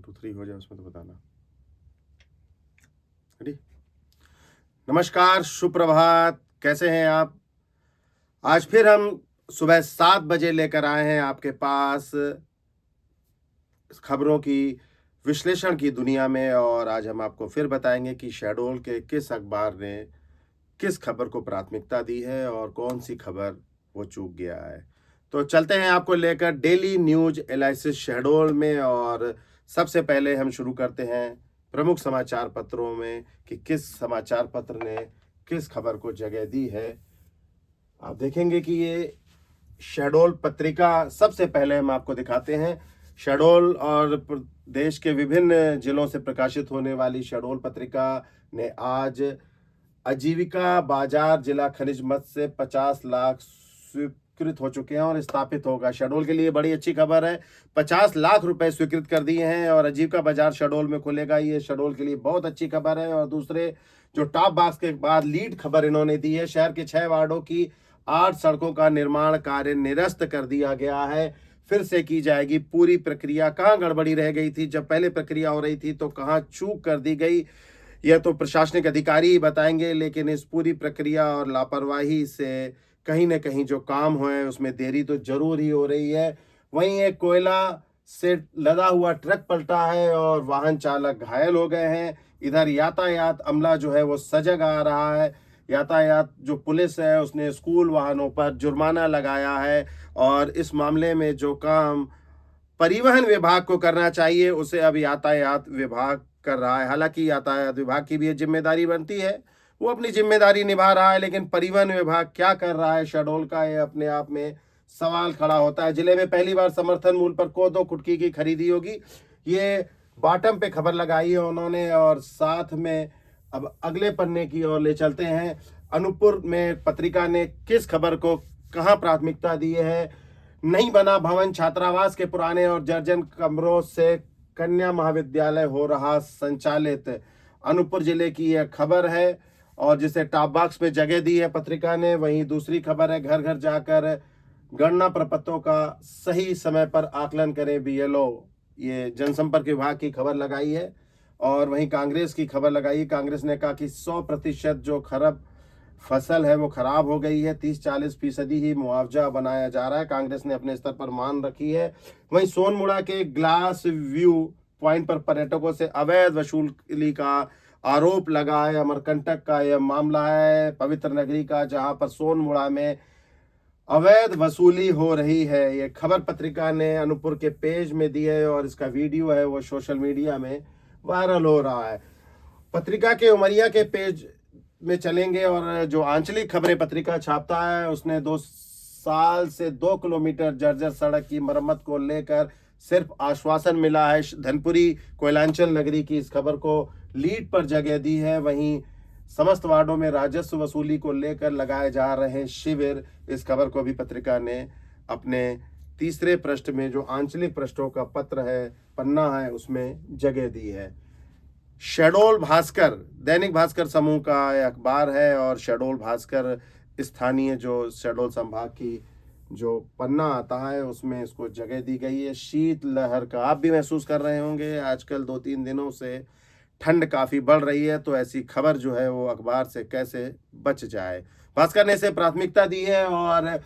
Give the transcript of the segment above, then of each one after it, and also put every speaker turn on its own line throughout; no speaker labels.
1 2 3 हो जाए उसमें तो बताना। रेडी? नमस्कार, सुप्रभात, कैसे हैं आप? आज फिर हम सुबह 7 बजे लेकर आए हैं आपके पास खबरों की विश्लेषण की दुनिया में, और आज हम आपको फिर बताएंगे कि शहडोल के किस अखबार ने किस खबर को प्राथमिकता दी है और कौन सी खबर वो चूक गया है। तो चलते हैं आपको लेकर डेली न्यूज एनालिसिस शहडोल में, और सबसे पहले हम शुरू करते हैं प्रमुख समाचार पत्रों में कि किस समाचार पत्र ने किस खबर को जगह दी है। आप देखेंगे कि ये शहडोल पत्रिका सबसे पहले हम आपको दिखाते हैं। शहडोल और देश के विभिन्न जिलों से प्रकाशित होने वाली शहडोल पत्रिका ने आज आजीविका बाजार जिला खनिज मद से 50 लाख स्वीकृत हो चुके हैं और स्थापित होगा। शहडोल के लिए बड़ी अच्छी खबर है, 50 लाख रुपए स्वीकृत कर दिए हैं और आजीविका बाजार शहडोल में खुलेगा। ये शहडोल के लिए बहुत अच्छी खबर है। और दूसरे जो टॉप बॉक्स के बाद लीड खबर इन्होंने दी है, शहर के 6 वार्डों की 8 सड़कों का निर्माण कार्य निरस्त कर दिया गया है, फिर से की जाएगी पूरी प्रक्रिया। कहाँ गड़बड़ी रह गई थी जब पहले प्रक्रिया हो रही थी, तो कहाँ चूक कर दी गई, यह तो प्रशासनिक अधिकारी ही बताएंगे। लेकिन इस पूरी प्रक्रिया और लापरवाही से कहीं न कहीं जो काम हुए उसमें देरी तो जरूर ही हो रही है। वहीं एक कोयला से लदा हुआ ट्रक पलटा है और वाहन चालक घायल हो गए हैं। इधर यातायात अमला जो है वो सजग आ रहा है। यातायात जो पुलिस है उसने स्कूल वाहनों पर जुर्माना लगाया है, और इस मामले में जो काम परिवहन विभाग को करना चाहिए उसे अब यातायात विभाग कर रहा है। हालांकि यातायात विभाग की भी ये जिम्मेदारी बनती है, वो अपनी जिम्मेदारी निभा रहा है, लेकिन परिवहन विभाग क्या कर रहा है शहडोल का, ये अपने आप में सवाल खड़ा होता है। जिले में पहली बार समर्थन मूल्य पर कोदो कुटकी की खरीदी होगी, ये बॉटम पे खबर लगाई है उन्होंने। और साथ में अब अगले पन्ने की ओर ले चलते हैं। अनूपपुर में पत्रिका ने किस खबर को कहां प्राथमिकता दी है? नहीं बना भवन, छात्रावास के पुराने और दर्जन कमरों से कन्या महाविद्यालय हो रहा संचालित। अनूपपुर जिले की यह खबर है और जिसे टॉप बॉक्स में जगह दी है पत्रिका ने। वहीं दूसरी खबर है, घर घर जाकर गणना प्रपत्रों का सही समय पर आकलन करें बीएलओ। ये जनसंपर्क विभाग की खबर लगाई है। और वहीं कांग्रेस की खबर लगाई, कांग्रेस ने कहा कि 100% जो खराब फसल है वो खराब हो गई है, 30-40% ही मुआवजा बनाया जा रहा है। कांग्रेस ने अपने स्तर पर मान रखी है। वहीं सोनमुड़ा के ग्लास व्यू पॉइंट पर पर्यटकों से अवैध वसूली का आरोप लगा है। अमरकंटक का यह मामला है, पवित्र नगरी का, जहां पर सोनमुड़ा में अवैध वसूली हो रही है। ये खबर पत्रिका ने अनूपपुर के पेज में दी है और इसका वीडियो है वो सोशल मीडिया में वायरल हो रहा है। पत्रिका के उमरिया के पेज में चलेंगे और जो आंचलिक खबरें पत्रिका छापता है उसने 2 साल से 2 किलोमीटर जर्जर सड़क की मरम्मत को लेकर सिर्फ आश्वासन मिला है। धनपुरी कोयलांचल नगरी की इस खबर को लीड पर जगह दी है। वहीं समस्त वार्डों में राजस्व वसूली को लेकर लगाए जा रहे शिविर, इस खबर को भी पत्रिका ने अपने तीसरे पृष्ठ में, जो आंचलिक पृष्ठों का पत्र है, पन्ना है, उसमें जगह दी है। शहडोल भास्कर, दैनिक भास्कर समूह का यह अखबार है और शहडोल भास्कर स्थानीय जो शहडोल संभाग की जो पन्ना आता है उसमें इसको जगह दी गई है। शीत लहर का आप भी महसूस कर रहे होंगे, आजकल 2-3 दिनों से ठंड काफी बढ़ रही है, तो ऐसी खबर जो है वो अखबार से कैसे बच जाए। भास्कर ने इसे प्राथमिकता दी है और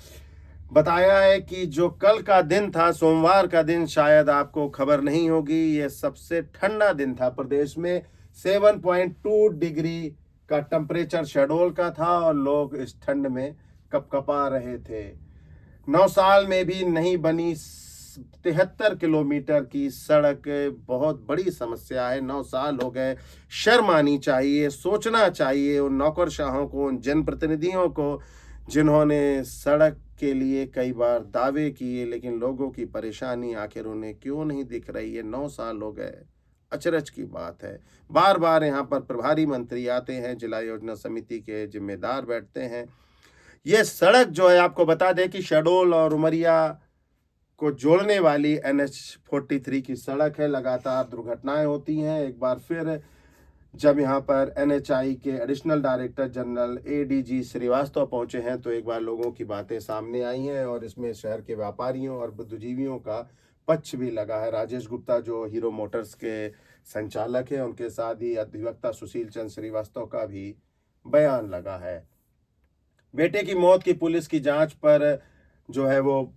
बताया है कि जो कल का दिन था, सोमवार का दिन, शायद आपको खबर नहीं होगी, ये सबसे ठंडा दिन था प्रदेश में। 7.2 डिग्री का टेम्परेचर शहडोल का था और लोग इस ठंड में कपकपा रहे थे। 9 साल में भी नहीं बनी 73 किलोमीटर की सड़क, बहुत बड़ी समस्या है। 9 साल हो गए। शर्म आनी चाहिए, सोचना चाहिए उन नौकरशाहों को, उन जनप्रतिनिधियों को जिन्होंने सड़क के लिए कई बार दावे किए, लेकिन लोगों की परेशानी आखिर उन्हें क्यों नहीं दिख रही है। 9 साल हो गए, अचरज की बात है। बार बार यहाँ पर प्रभारी मंत्री आते हैं, जिला योजना समिति के जिम्मेदार बैठते हैं। ये सड़क जो है, आपको बता दें कि शहडोल और उमरिया को जोड़ने वाली NH 43 की सड़क है। लगातार दुर्घटनाएं होती हैं। एक बार फिर जब यहाँ पर एनएचआई के additional director general ADG Srivastava पहुंचे हैं तो एक बार लोगों की बातें सामने आई हैं और इसमें शहर के व्यापारियों और बुद्धिजीवियों का पक्ष भी लगा है। राजेश गुप्ता जो हीरो मोटर्स के संचालक हैं, उनके साथ ही अधिवक्ता सुशील चंद्र श्रीवास्तव का भी बयान लगा है। बेटे की मौत की पुलिस की जांच पर जो है वो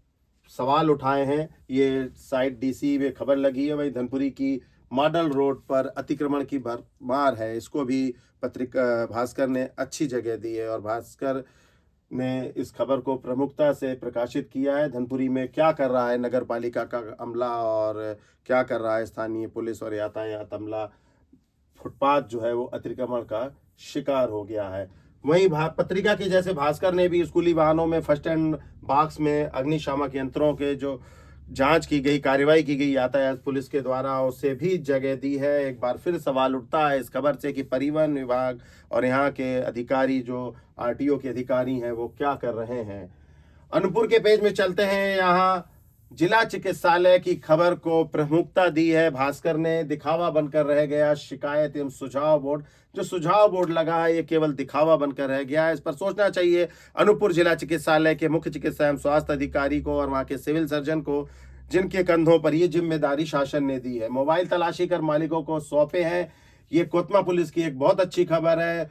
सवाल उठाए हैं। ये साइट डीसी में खबर लगी है। वही धनपुरी की मॉडल रोड पर अतिक्रमण की भरमार है, इसको भी पत्रिका भास्कर ने अच्छी जगह दी है और भास्कर ने इस खबर को प्रमुखता से प्रकाशित किया है। धनपुरी में क्या कर रहा है नगर पालिका का अमला और क्या कर रहा है स्थानीय पुलिस और यातायात अमला। फुटपाथ जो है वो अतिक्रमण का शिकार हो गया है। वहीं पत्रिका की जैसे भास्कर ने भी स्कूली वाहनों में फर्स्ट एंड बॉक्स में अग्निशामक यंत्रों के जो जांच की गई, कार्रवाई की गई यातायात पुलिस के द्वारा, उसे भी जगह दी है। एक बार फिर सवाल उठता है इस खबर से कि परिवहन विभाग और यहाँ के अधिकारी जो आरटीओ के अधिकारी हैं वो क्या कर रहे हैं। अनूपपुर के पेज में चलते हैं। यहाँ जिला चिकित्सालय की खबर को प्रमुखता दी है भास्कर ने। दिखावा बनकर रह गया शिकायत एवं सुझाव बोर्ड। जो सुझाव बोर्ड लगा है ये केवल दिखावा बनकर रह गया है। इस पर सोचना चाहिए अनूपपुर जिला चिकित्सालय के मुख्य चिकित्सा एवं स्वास्थ्य अधिकारी को और वहां के सिविल सर्जन को, जिनके कंधों पर ये जिम्मेदारी शासन ने दी है। मोबाइल तलाशी कर मालिकों को सौंपे हैं। ये कोतमा पुलिस की एक बहुत अच्छी खबर है।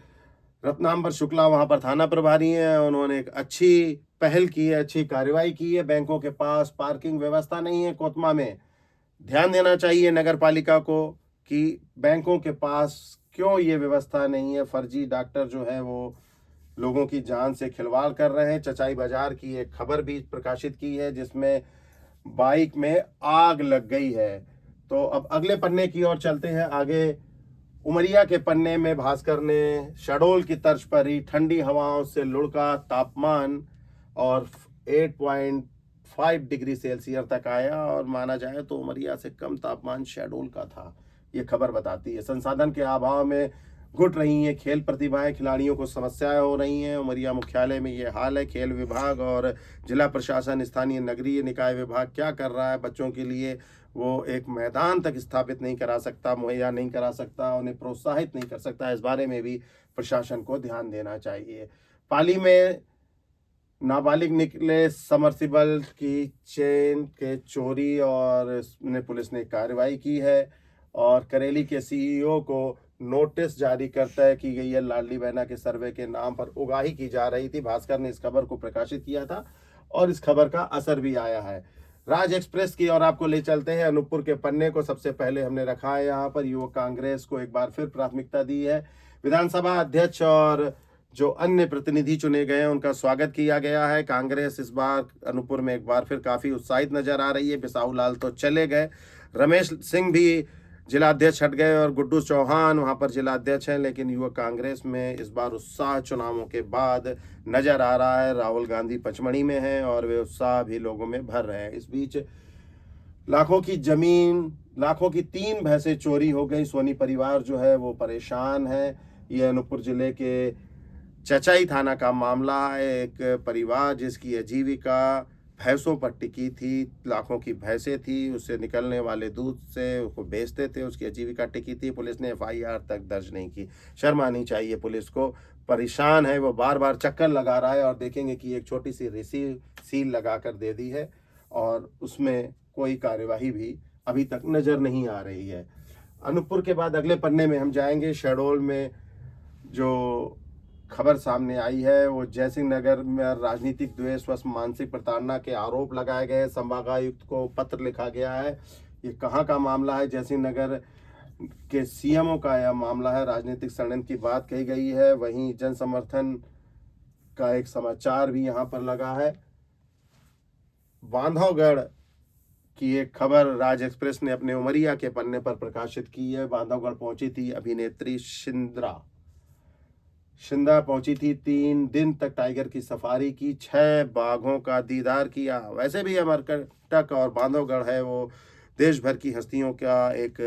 रत्नांबर शुक्ला वहां पर थाना प्रभारी हैं। उन्होंने एक अच्छी पहल की है, अच्छी कार्रवाई की है। बैंकों के पास पार्किंग व्यवस्था नहीं है कोतमा में। ध्यान देना चाहिए नगर पालिका को कि बैंकों के पास क्यों ये व्यवस्था नहीं है। फर्जी डॉक्टर जो है वो लोगों की जान से खिलवाड़ कर रहे हैं। चचाई बाजार की एक खबर भी प्रकाशित की है जिसमें बाइक में आग लग गई है। तो अब अगले पन्ने की ओर चलते हैं। आगे उमरिया के पन्ने में भास्कर ने शहडोल की तर्ज पर ही ठंडी हवाओं से लुढ़का तापमान और 8.5 डिग्री सेल्सियस तक आया और माना जाए तो उमरिया से कम तापमान शहडोल का था। ये खबर बताती है संसाधन के अभाव में घुट रही हैं खेल प्रतिभाएं, खिलाड़ियों को समस्याएं हो रही हैं। उमरिया मुख्यालय में ये हाल है। खेल विभाग और जिला प्रशासन, स्थानीय नगरीय निकाय विभाग क्या कर रहा है बच्चों के लिए? वो एक मैदान तक स्थापित नहीं करा सकता, मुहैया नहीं करा सकता, उन्हें प्रोत्साहित नहीं कर सकता। इस बारे में भी प्रशासन को ध्यान देना चाहिए। पाली में नाबालिग निकले समर्सिबल की चेन के चोरी और पुलिस ने कार्रवाई की है और करेली के सीईओ को नोटिस जारी करता है की गई है। लाडली बहना के सर्वे के नाम पर उगाही की जा रही थी। भास्कर ने इस खबर को प्रकाशित किया था और इस खबर का असर भी आया है। राज एक्सप्रेस की और आपको ले चलते हैं। अनूपपुर के पन्ने को सबसे पहले हमने रखा है। यहाँ पर युवक कांग्रेस को एक बार फिर प्राथमिकता दी है। विधानसभा अध्यक्ष और जो अन्य प्रतिनिधि चुने गए हैं उनका स्वागत किया गया है। कांग्रेस इस बार अनूपपुर में एक बार फिर काफी उत्साहित नजर आ रही है। बिसाहू लाल तो चले गए, रमेश सिंह भी जिला अध्यक्ष हट गए और गुड्डू चौहान वहां पर जिला अध्यक्ष हैं, लेकिन युवक कांग्रेस में इस बार उत्साह चुनावों के बाद नजर आ रहा है। राहुल गांधी पचमढ़ी में हैं और वे उत्साह भी लोगों में भर रहे हैं। इस बीच लाखों की जमीन, लाखों की 3 भैंसें चोरी हो गई। सोनी परिवार जो है वो परेशान है। ये अनूपपुर जिले के चचाई थाना का मामला है। एक परिवार जिसकी आजीविका भैंसों पर टिकी थी, लाखों की भैंसें थी, उससे निकलने वाले दूध से उसको बेचते थे, उसकी आजीविका टिकी थी। पुलिस ने एफआईआर तक दर्ज नहीं की। शर्म आनी चाहिए पुलिस को। परेशान है वो, बार बार चक्कर लगा रहा है और देखेंगे कि एक छोटी सी रिसीव सील लगा कर दे दी है और उसमें कोई कार्यवाही भी अभी तक नजर नहीं आ रही है। अनूपपुर के बाद अगले पन्ने में हम जाएंगे। शहडोल में जो खबर सामने आई है वो जयसिंह नगर में राजनीतिक द्वेष व मानसिक प्रताड़ना के आरोप लगाए गए। संभागायुक्त को पत्र लिखा गया है। ये कहाँ का मामला है? जयसिंह नगर के सीएमओ का यह मामला है। राजनीतिक षड्यंत्र की बात कही गई है। वहीं जन समर्थन का एक समाचार भी यहाँ पर लगा है। बांधवगढ़ की एक खबर राज एक्सप्रेस ने अपने उमरिया के पन्ने पर प्रकाशित की है। बांधवगढ़ पहुंची थी अभिनेत्री शिंदा पहुंची थी। 3 दिन तक टाइगर की सफारी की, 6 बाघों का दीदार किया। वैसे भी अमरकंटक और बांधवगढ़ है वो देश भर की हस्तियों का एक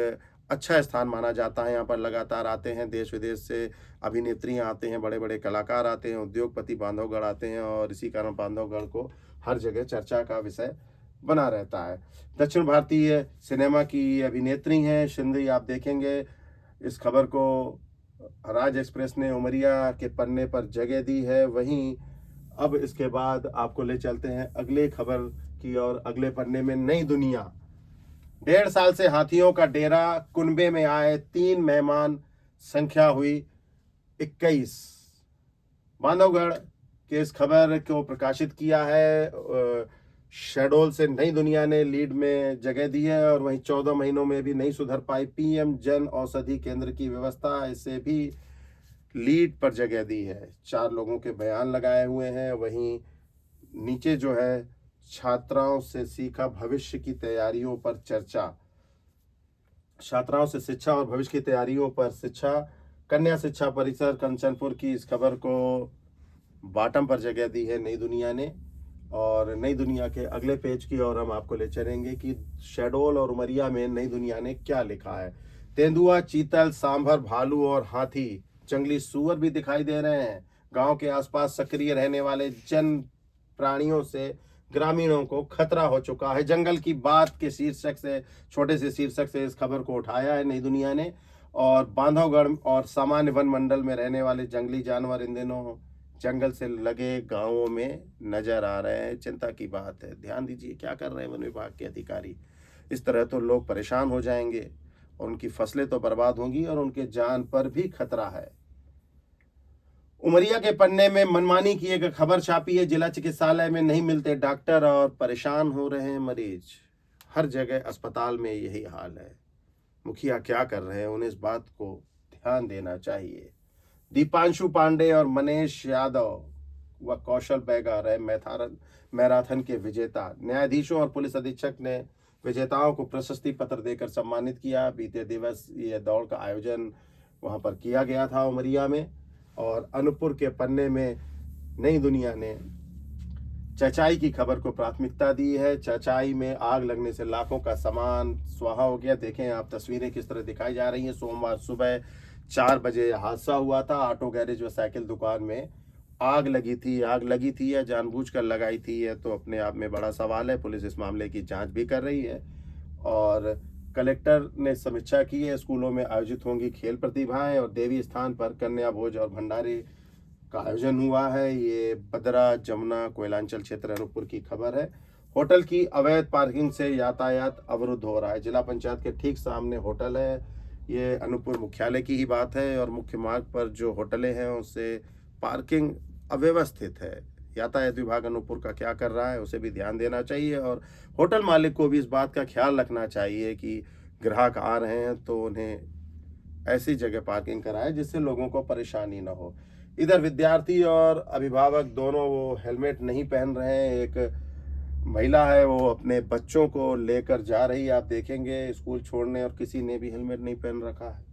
अच्छा स्थान माना जाता है। यहाँ पर लगातार आते हैं देश विदेश से अभिनेत्रियाँ आते हैं, बड़े बड़े कलाकार आते हैं, उद्योगपति बांधवगढ़ आते हैं और इसी कारण बांधवगढ़ को हर जगह चर्चा का विषय बना रहता है। दक्षिण भारतीय सिनेमा की अभिनेत्री हैं शिंदे। आप देखेंगे इस खबर को राज एक्सप्रेस ने उमरिया के पन्ने पर जगह दी है। वहीं अब इसके बाद आपको ले चलते हैं अगले खबर की और अगले पन्ने में नई दुनिया। 1.5 साल से हाथियों का डेरा, कुनबे में आए 3 मेहमान, संख्या हुई 21। बांधवगढ़ के इस खबर को प्रकाशित किया है शहडोल से नई दुनिया ने लीड में जगह दी है। और वहीं 14 महीनों में भी नहीं सुधर पाई पीएम जन औषधि केंद्र की व्यवस्था, इसे भी लीड पर जगह दी है। 4 लोगों के बयान लगाए हुए हैं। वहीं नीचे जो है छात्राओं से सीखा भविष्य की तैयारियों पर चर्चा, छात्राओं से शिक्षा और भविष्य की तैयारियों पर शिक्षा, कन्या शिक्षा परिसर कंचनपुर की इस खबर को बॉटम पर जगह दी है नई दुनिया ने। और नई दुनिया के अगले पेज की ओर हम आपको ले चलेंगे कि शहडोल और उमरिया में नई दुनिया ने क्या लिखा है। तेंदुआ, चीतल, सांभर, भालू और हाथी, जंगली सूअर भी दिखाई दे रहे हैं। गांव के आसपास सक्रिय रहने वाले जन प्राणियों से ग्रामीणों को खतरा हो चुका है। जंगल की बात के शीर्षक से, छोटे से शीर्षक से इस खबर को उठाया है नई दुनिया ने। और बांधवगढ़ और सामान्य वन मंडल में रहने वाले जंगली जानवर इन दिनों जंगल से लगे गांवों में नजर आ रहे हैं। चिंता की बात है। ध्यान दीजिए क्या कर रहे हैं वन विभाग के अधिकारी। इस तरह तो लोग परेशान हो जाएंगे और उनकी फसलें तो बर्बाद होंगी और उनके जान पर भी खतरा है। उमरिया के पन्ने में मनमानी की एक खबर छापी है। जिला चिकित्सालय में नहीं मिलते डॉक्टर और परेशान हो रहे हैं मरीज। हर जगह अस्पताल में यही हाल है। मुखिया क्या कर रहे हैं, उन्हें इस बात को ध्यान देना चाहिए। दीपांशु पांडे और मनीष यादव व कौशल बैगा रहे मैराथन के विजेता। न्यायाधीशों और पुलिस अधीक्षक ने विजेताओं को प्रशस्ति पत्र देकर सम्मानित किया। बीते दिवस ये दौड़ का आयोजन वहां पर किया गया था उमरिया में। और अनूपपुर के पन्ने में नई दुनिया ने चचाई की खबर को प्राथमिकता दी है। चचाई में आग लगने से लाखों का सामान स्वाहा हो गया। देखें आप तस्वीरें किस तरह दिखाई जा रही हैं। सोमवार सुबह 4 बजे हादसा हुआ था। ऑटो गैरेज व साइकिल दुकान में आग लगी थी या जानबूझकर लगाई थी, यह तो अपने आप में बड़ा सवाल है। पुलिस इस मामले की जांच भी कर रही है। और कलेक्टर ने समीक्षा की है। स्कूलों में आयोजित होंगी खेल प्रतिभाएं और देवी स्थान पर कन्या भोज और भंडारे का आयोजन हुआ है। ये बदरा जमुना कोयलांचल क्षेत्र अनूपपुर की खबर है। होटल की अवैध पार्किंग से यातायात अवरुद्ध हो रहा है। जिला पंचायत के ठीक सामने होटल है। ये अनूपपुर मुख्यालय की ही बात है। और मुख्य मार्ग पर जो होटलें हैं उससे पार्किंग अव्यवस्थित है। यातायात विभाग अनूपपुर का क्या कर रहा है उसे भी ध्यान देना चाहिए। और होटल मालिक को भी इस बात का ख्याल रखना चाहिए कि ग्राहक आ रहे हैं तो उन्हें ऐसी जगह पार्किंग कराएं जिससे लोगों को परेशानी ना हो। इधर विद्यार्थी और अभिभावक दोनों वो हेलमेट नहीं पहन रहे हैं। एक महिला है वो अपने बच्चों को लेकर जा रही है, आप देखेंगे स्कूल छोड़ने, और किसी ने भी हेलमेट नहीं पहन रखा है।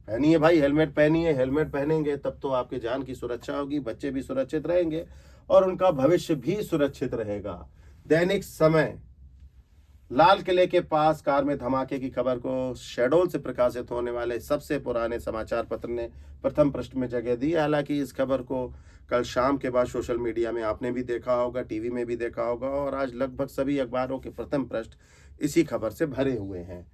पहनिए भाई, हेलमेट पहनिए। हेलमेट पहनेंगे तब तो आपके जान की सुरक्षा होगी, बच्चे भी सुरक्षित रहेंगे और उनका भविष्य भी सुरक्षित रहेगा। दैनिक समय, लाल किले के पास कार में धमाके की खबर को शहडोल से प्रकाशित होने वाले सबसे पुराने समाचार पत्र ने प्रथम पृष्ठ में जगह दी। हालांकि इस खबर को कल शाम के बाद सोशल मीडिया में आपने भी देखा होगा, टीवी में भी देखा होगा, और आज लगभग सभी अखबारों के प्रथम पृष्ठ इसी खबर से भरे हुए हैं।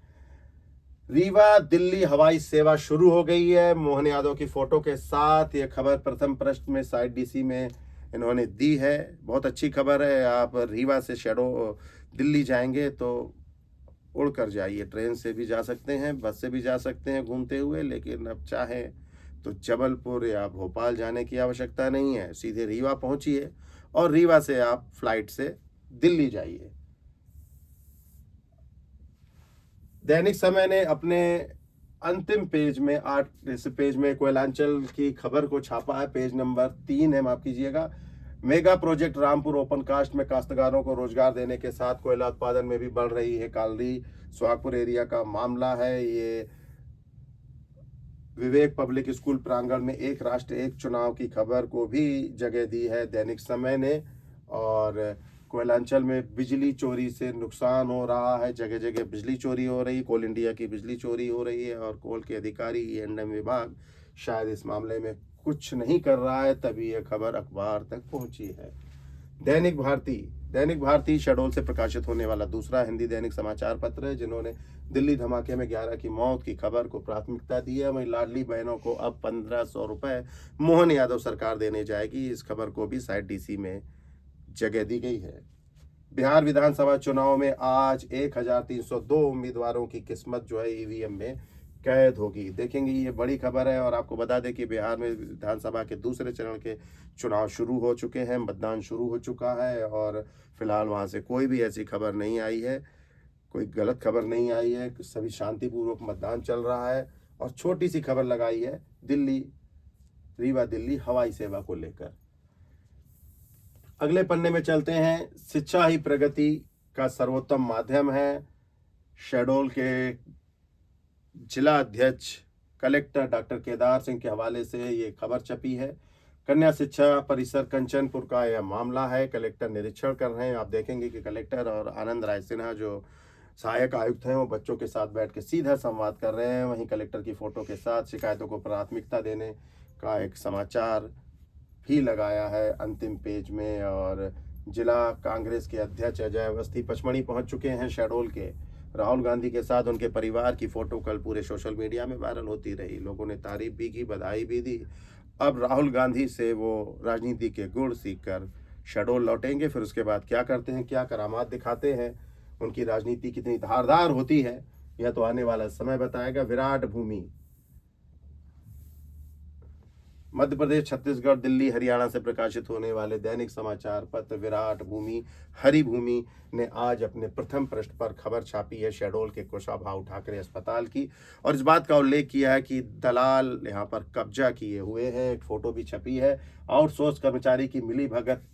रीवा दिल्ली हवाई सेवा शुरू हो गई है। मोहन यादव की फोटो के साथ यह खबर प्रथम पृष्ठ में साइड डीसी में इन्होंने दी है। बहुत अच्छी खबर है। आप रीवा से दिल्ली जाएंगे तो उड़ कर जाइए, ट्रेन से भी जा सकते हैं, बस से भी जा सकते हैं घूमते हुए, लेकिन अब चाहें तो जबलपुर या भोपाल जाने की आवश्यकता नहीं है। सीधे रीवा पहुंचिए और रीवा से आप फ्लाइट से दिल्ली जाइए। दैनिक समय ने अपने अंतिम पेज में इस पेज में कोयलांचल की खबर को छापा है। पेज नंबर 3 है, माफ कीजिएगा। Mega project Rampur open cast में काश्तकारों को रोजगार देने के साथ कोयला उत्पादन में भी बढ़ रही है कालरी। सुहागपुर एरिया का मामला है ये। विवेक पब्लिक स्कूल प्रांगण में एक राष्ट्र एक चुनाव की खबर को भी जगह दी है दैनिक समय ने। और कोयलांचल में बिजली चोरी से नुकसान हो रहा है, जगह जगह बिजली चोरी हो रही, कोल इंडिया की बिजली चोरी हो रही है और कोल के अधिकारी एंडम विभाग शायद इस मामले में कुछ नहीं कर रहा है, तभी यह खबर अखबार तक पहुंची है। दैनिक भारती, दैनिक भारती शहडोल से प्रकाशित होने वाला दूसरा हिंदी दैनिक समाचार पत्र है, जिन्होंने दिल्ली धमाके में 11 की मौत की खबर को प्राथमिकता दी है। वहीं लाडली बहनों को अब 1500 रुपए मोहन यादव सरकार देने जाएगी। इस खबर को भी साइड डीसी में जगह दी गई है। बिहार विधानसभा चुनाव में आज 1302 उम्मीदवारों की किस्मत जो है ईवीएम में कैद होगी। देखेंगे, ये बड़ी खबर है। और आपको बता दें कि बिहार में विधानसभा के दूसरे चरण के चुनाव शुरू हो चुके हैं, मतदान शुरू हो चुका है और फिलहाल वहां से कोई भी ऐसी खबर नहीं आई है, कोई गलत खबर नहीं आई है। सभी शांतिपूर्वक मतदान चल रहा है। और छोटी सी खबर लगाई है रीवा दिल्ली हवाई सेवा को लेकर। अगले पन्ने में चलते हैं। शिक्षा ही प्रगति का सर्वोत्तम माध्यम है। शहडोल के जिला अध्यक्ष कलेक्टर डॉक्टर केदार सिंह के हवाले से ये खबर छपी है। कन्या शिक्षा परिसर कंचनपुर का यह मामला है। कलेक्टर निरीक्षण कर रहे हैं। आप देखेंगे कि कलेक्टर और आनंद राय सिन्हा जो सहायक आयुक्त हैं, वो बच्चों के साथ बैठ के सीधा संवाद कर रहे हैं। वहीं कलेक्टर की फोटो के साथ शिकायतों को प्राथमिकता देने का एक समाचार भी लगाया है अंतिम पेज में। और जिला कांग्रेस के अध्यक्ष अजय अवस्थी पचमढ़ी पहुंच चुके हैं। शहडोल के राहुल गांधी के साथ उनके परिवार की फोटो कल पूरे सोशल मीडिया में वायरल होती रही। लोगों ने तारीफ भी की, बधाई भी दी। अब राहुल गांधी से वो राजनीति के गुण सीखकर शहडोल लौटेंगे। फिर उसके बाद क्या करते हैं, क्या करामात दिखाते हैं, उनकी राजनीति कितनी धारदार होती है, यह तो आने वाला समय बताएगा। विराट भूमि मध्य प्रदेश, छत्तीसगढ़, दिल्ली, हरियाणा से प्रकाशित होने वाले दैनिक समाचार पत्र विराट भूमि हरी भूमि ने आज अपने प्रथम पृष्ठ पर खबर छापी है शहडोल के कुशाभाऊ ठाकरे अस्पताल की। और इस बात का उल्लेख किया है कि दलाल यहाँ पर कब्जा किए हुए हैं। एक फोटो भी छपी है। आउटसोर्स कर्मचारी की मिलीभगत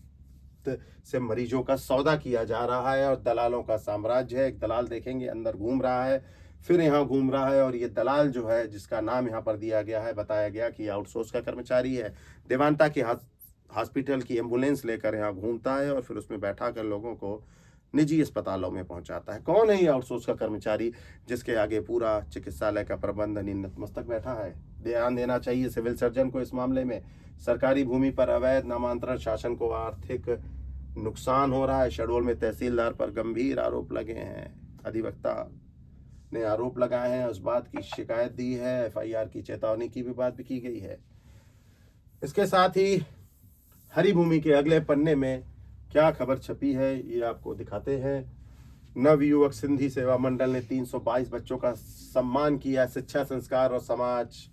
से मरीजों का सौदा किया जा रहा है और दलालों का साम्राज्य है। एक दलाल देखेंगे अंदर घूम रहा है, फिर यहाँ घूम रहा है। और ये दलाल जो है, जिसका नाम यहाँ पर दिया गया है, बताया गया कि आउटसोर्स का कर्मचारी है। देवांता की हॉस्पिटल की एम्बुलेंस लेकर यहाँ घूमता है और फिर उसमें बैठा कर लोगों को निजी अस्पतालों में पहुंचाता है। कौन है ये आउटसोर्स का कर्मचारी जिसके आगे पूरा चिकित्सालय का प्रबंधन नतमस्तक बैठा है? ध्यान देना चाहिए सिविल सर्जन को इस मामले में। सरकारी भूमि पर अवैध नामांतरण, शासन को आर्थिक नुकसान हो रहा है। शहडोल में तहसीलदार पर गंभीर आरोप लगे हैं। अधिवक्ता ने आरोप लगाए हैं, उस बात की शिकायत दी है। एफआईआर की चेतावनी की भी बात भी की गई है। इसके साथ ही हरी भूमि के अगले पन्ने में क्या खबर छपी है, ये आपको दिखाते हैं। नवयुवक सिंधी सेवा मंडल ने 322 बच्चों का सम्मान किया। शिक्षा, संस्कार और समाज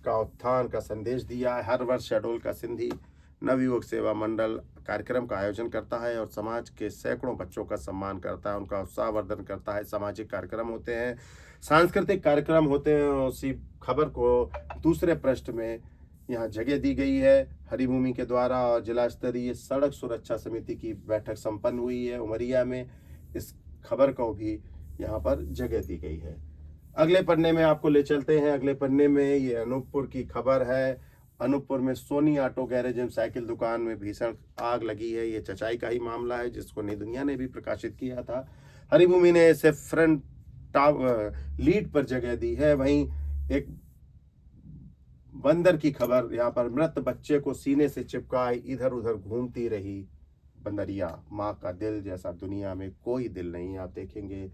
का उत्थान का संदेश दिया है। हर वर्ष शहडोल का सिंधी नवयुवक सेवा मंडल कार्यक्रम का आयोजन करता है और समाज के सैकड़ों बच्चों का सम्मान करता है, उनका उत्साहवर्धन करता है। सामाजिक कार्यक्रम होते हैं, सांस्कृतिक कार्यक्रम होते हैं। उसी खबर को दूसरे पृष्ठ में यहाँ जगह दी गई है। हरी भूमि के द्वारा और जिला स्तरीय सड़क सुरक्षा समिति की बैठक संपन्न हुई है उमरिया में। इस खबर को भी यहाँ पर जगह दी गई है। अगले पन्ने में आपको ले चलते हैं। अगले पन्ने में ये अनूपपुर की खबर है। अनूपपुर में सोनी ऑटो गैरेज में साइकिल दुकान में भीषण आग लगी है। ये चचाई का ही मामला है, जिसको नई दुनिया ने भी प्रकाशित किया था। हरी भूमि ने इसे फ्रंट लीड पर जगह दी है। वहीं एक बंदर की खबर, यहाँ पर मृत बच्चे को सीने से चिपकाए इधर उधर घूमती रही बंदरिया। माँ का दिल जैसा दुनिया में कोई दिल नहीं। आप देखेंगे,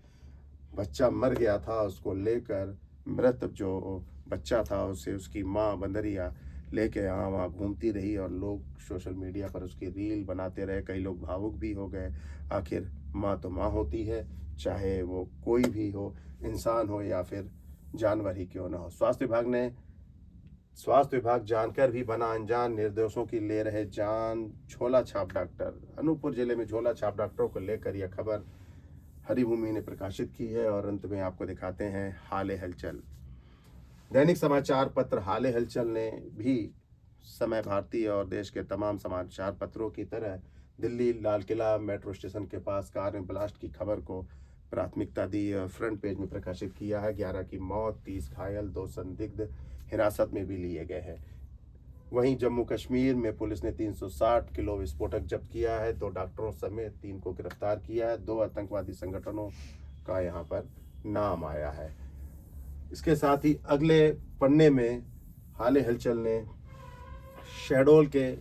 बच्चा मर गया था, उसको लेकर मृत जो बच्चा था उसे उसकी माँ बंदरिया लेके यहाँ वहाँ घूमती रही और लोग सोशल मीडिया पर उसकी रील बनाते रहे। कई लोग भावुक भी हो गए। आखिर माँ तो माँ होती है, चाहे वो कोई भी हो, इंसान हो या फिर जानवर ही क्यों ना हो। स्वास्थ्य विभाग जानकर भी बना अनजान, निर्दोषों की ले रहे जान। झोला छाप डॉक्टर, अनूपपुर जिले में झोला छाप डॉक्टरों को लेकर यह खबर हरी भूमि ने प्रकाशित की है। और अंत में आपको दिखाते हैं हाल हलचल। दैनिक समाचार पत्र हाल हलचल ने भी समय भारती और देश के तमाम समाचार पत्रों की तरह दिल्ली लाल किला मेट्रो स्टेशन के पास कार में ब्लास्ट की खबर को प्राथमिकता दी और फ्रंट पेज में प्रकाशित किया है। 11 की मौत, 30 घायल, 2 संदिग्ध हिरासत में भी लिए गए हैं। वहीं जम्मू कश्मीर में पुलिस ने 360 किलो विस्फोटक जब्त किया है। 2 डॉक्टरों समेत 3 को गिरफ्तार किया है। 2 आतंकवादी संगठनों का यहाँ पर नाम आया है। इसके साथ ही अगले पन्ने में हाल हलचल ने शहडोल के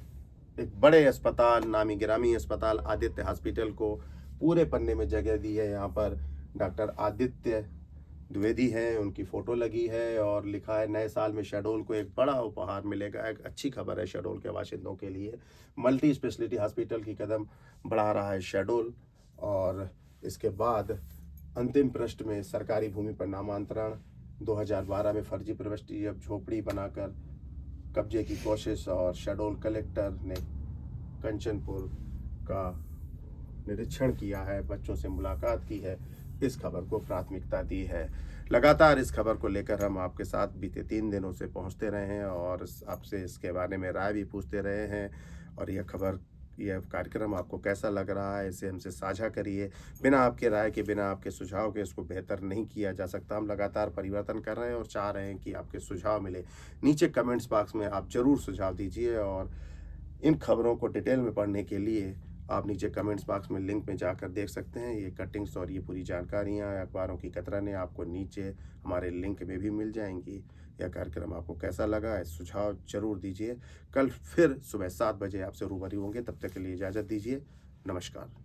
एक बड़े अस्पताल, नामी गिरामी अस्पताल आदित्य हॉस्पिटल को पूरे पन्ने में जगह दी है। यहाँ पर डॉक्टर आदित्य द्विवेदी हैं, उनकी फ़ोटो लगी है और लिखा है नए साल में शहडोल को एक बड़ा उपहार मिलेगा। एक अच्छी खबर है शहडोल के बाशिंदों के लिए। मल्टी स्पेशलिटी हॉस्पिटल की कदम बढ़ा रहा है शहडोल। और इसके बाद अंतिम पृष्ठ में सरकारी भूमि पर नामांतरण, 2012 में फर्जी प्रविष्टि, अब झोपड़ी बनाकर कब्जे की कोशिश, और शहडोल कलेक्टर ने कंचनपुर का निरीक्षण किया है, बच्चों से मुलाकात की है। इस खबर को प्राथमिकता दी है। लगातार इस खबर को लेकर हम आपके साथ बीते 3 दिनों से पहुंचते रहे हैं और आपसे इसके बारे में राय भी पूछते रहे हैं। और यह कार्यक्रम आपको कैसा लग रहा है, इसे हमसे साझा करिए। बिना आपके राय के, बिना आपके सुझाव के इसको बेहतर नहीं किया जा सकता। हम लगातार परिवर्तन कर रहे हैं और चाह रहे हैं कि आपके सुझाव मिले। नीचे कमेंट्स बॉक्स में आप ज़रूर सुझाव दीजिए। और इन खबरों को डिटेल में पढ़ने के लिए आप नीचे कमेंट्स बॉक्स में लिंक में जाकर देख सकते हैं। ये कटिंग्स और ये पूरी जानकारियाँ अखबारों की कतरनें आपको नीचे हमारे लिंक में भी मिल जाएंगी। यह कार्यक्रम आपको कैसा लगा, सुझाव जरूर दीजिए। कल फिर सुबह 7 बजे आपसे रूबरू होंगे। तब तक के लिए इजाज़त दीजिए। नमस्कार।